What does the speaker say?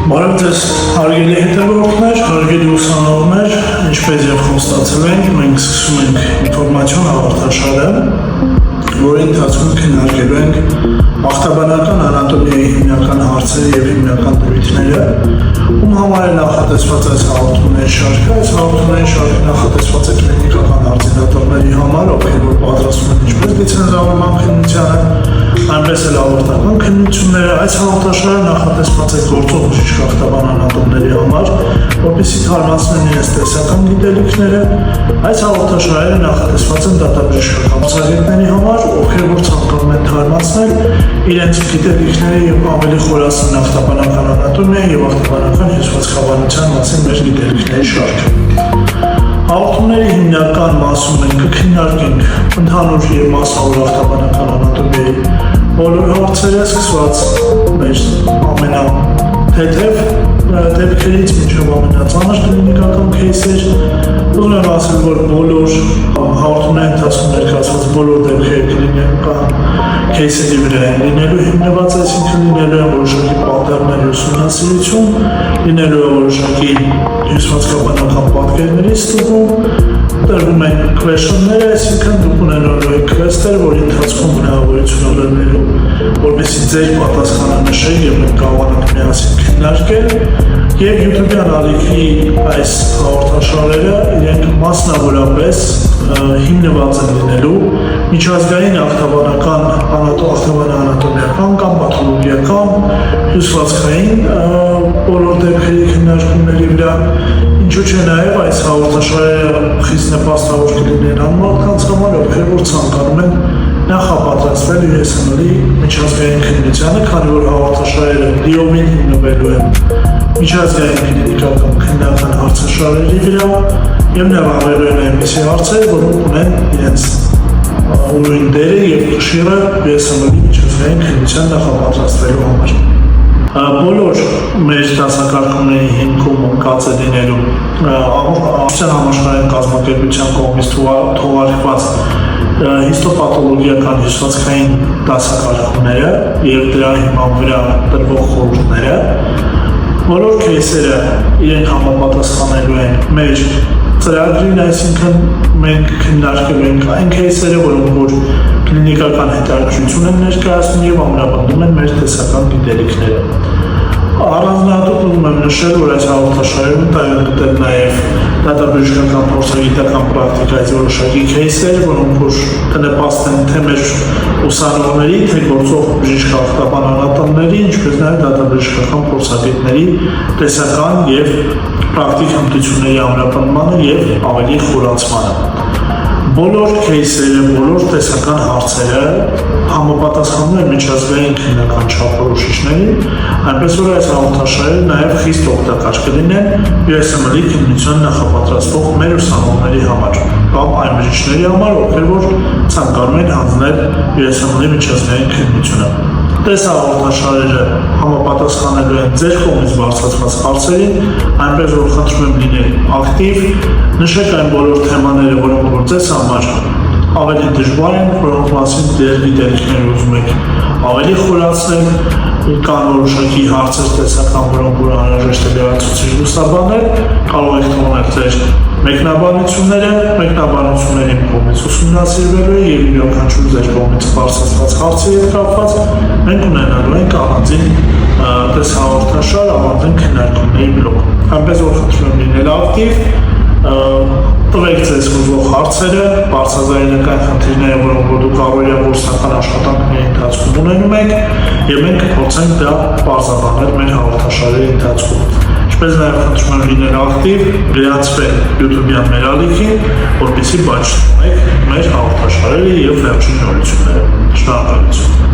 Բարև ձեզ հարգելի հետևորդներ, հարգելի ուսանողներ, ինչպես եւ խոստացել ենք, մենք սկսում ենք ինֆորմացիոն հաղորդաշարը, որի ընթացքում քննարկելու ենք ախտաբանական անատոմիայի հիմնական հարցերը եւ հիմնական դրույթները, ում համար է նախատեսված այս հաղորդումների շարքը։ Այս հաղորդումների շարքը նախատեսված է կլինիկական արձանագրությունների համար, ովքեր որ պատրաստվում են ինչպես լիցենզավորման քննությանը, այնպես էլ ավարտական քննությունները։ Այս հաղորդաշարը նախատեսված է գործող բժիշկ ախտաբան անատոմների համար, որպեսզի թարմացնեն իրենց տեսական գիտելիքները։ Այս հաղորդաշարերը նախատեսված են դատաբժշկական մասնագետների համար, ովքեր որ ցանկանում են թարմացնել իրենց գիտելիքները եւ ավելի խորացնել ախտաբանական անատոմիայի եւ ախտաբանական հյուսվածքաբանության մասին մեր գիտելիքների շարքը։ Հաղորդումների հիմնական մասում մենք կքննարկենք ընդհանուր եւ մասնավոր ախտաբանական անատոմիայի բոլոր հարցերը, սկսված մեր ամենաթեթև դեպքերից մինչև ամենածանր կլինիկական քեյսեր։ Ուզում եմ ասել, որ բոլոր հաղորդումների ընթացքում ներկայացված բոլոր դեպքերը կլինիկական քեյսերի վրա են լինելու հիմնված, այսինքն լինելու են որոշակի պատերների ուսումնասիրություն, լինելու է որոշակի հյուսվածքաբանական պատկերների ստուգում, տրվում են քվեշնները, այսինքն դուք ունենալու եք քվեստեր, որի ընթացքում հնարավորություն ունենալու, որպեսզի ձեր պատասխանը նշեք եւ մենք կարողանանք միասին քննարկել, եւ YouTube-յան ալիքի այս հաղորդաշարերը իրենք մասնավորապես հիմնված են լինելու միջազգային ախտաբանական անատոմիական կամ պաթոլոգիական հյուսվածքային բոլոր դեպքերի քննարկումների վրա, ինչու՞ չէ նաև այս հաղորդաշարերը խիստ նպաստավոր կլինեն անմարդկանց համար, ովքեր որ ցանկանում են նախապատրաստվել USMLE միջազգային քննությանը, քանի որ հաղորդաշարերը լիովին հիմնվելու են միջազգային կլինիկական քննական հարցաշարերի վրա եւ ներառվելու են այնպիսի հարցեր, որոնք ունեն իրենց ուրույն դերը եւ կշիռը USMLE միջազգային քննության նախապատրաստվելու համար։ Բոլոր մեր դասակարգումների հիմքում ընկած է լինելու համաշխարհային կազմակերպության կողմից թողարկված հիստոպաթոլոգիական հյուսվածքային դասակարգումները եւ դրա հիման վրա տրվող խորհուրդները։ Բոլոր քեյսերը իրենք համապատասխանելու են մեր ծրագրին, այսինքն մենք քննարկելու ենք այն քեյսերը, որոնք որ կլինիկական հետաքրքրություն են ներկայացնում եւ ամրապնդում են մեր տեսական գիտելիքները։ Առանձնահատուկ ուզում եմ նշել, որ այս հաղորդաշարերում տեղադրել նաև դատաբժշկական փորձագիտական պրակտիկայից որոշակի քեյսեր, որոնք որ կնպաստեն թե մեր ուսանողների, թե գործող բժիշկ ախտաբան անատոմների, ինչպես նաև դատաբժշկական փորձագետների տեսական եւ պրակտիկ հմտությունների ամրապնդմանը եւ ավելի խորացմանը։ Բոլոր քեյսերը, բոլոր տեսական հարցերը համապատասխանում են միջազգային քննական չափորոշիչներին, այնպես որ այս հաղորդաշարերը նաև խիստ օգտակար կլինեն USMLE քննության նախապատրաստող մեր ուսանողների համար կամ այն բժիշկների համար, ովքեր որ ցանկանում են հանձնել USMLE միջազգային քննությունը։ Այս հաղորդաշարերը համապատասխանելու են ձեր կողմից բարձրացված հարցերին, այնպես որ խնդրում եմ լինել ակտիվ, նշեք այն բոլոր թեմաները, որոնք որ ձեզ համար ավելի դժվար են, որոնք մասին ձեր գիտելիքները ուզում եք ավելի խորացնել, կան որոշակի հարցեր տեսական, որոնք որ անհրաժեշտ է լրացուցիչ լուսաբանել, կարող եք թողնել ձեր մեկնաբանությունների կողմից ուսումնասիրվելու եւ յուրաքանչյուր ձեր կողմից բարձրացված հարցի հետ կապված մենք ունենալու ենք առանձին տեսահաղորդաշար, առանձին քննարկումների բլոկ։ Այնպես որ խնդրում եմ լինել ակտիվ, տվեք ձեզ ուզող հարցերը, բարձրաձայնական խնդիրները, որոնք որ դուք առօրյա գործնական աշխատանքների ընթացքում ունենում եք, եւ մենք կփորձենք դա բարձրաբանել մեր հաղորդաշարերի ընթացքում։ Ինչպես նաև խնդրում եմ լինել ակտիվ, վերացվել YouTube-յան մեր ալիքին, որպեսզի բաց չթողնեք մեր հաղորդաշարերը եւ վերջին նորությունները։ Շնորհակալություն։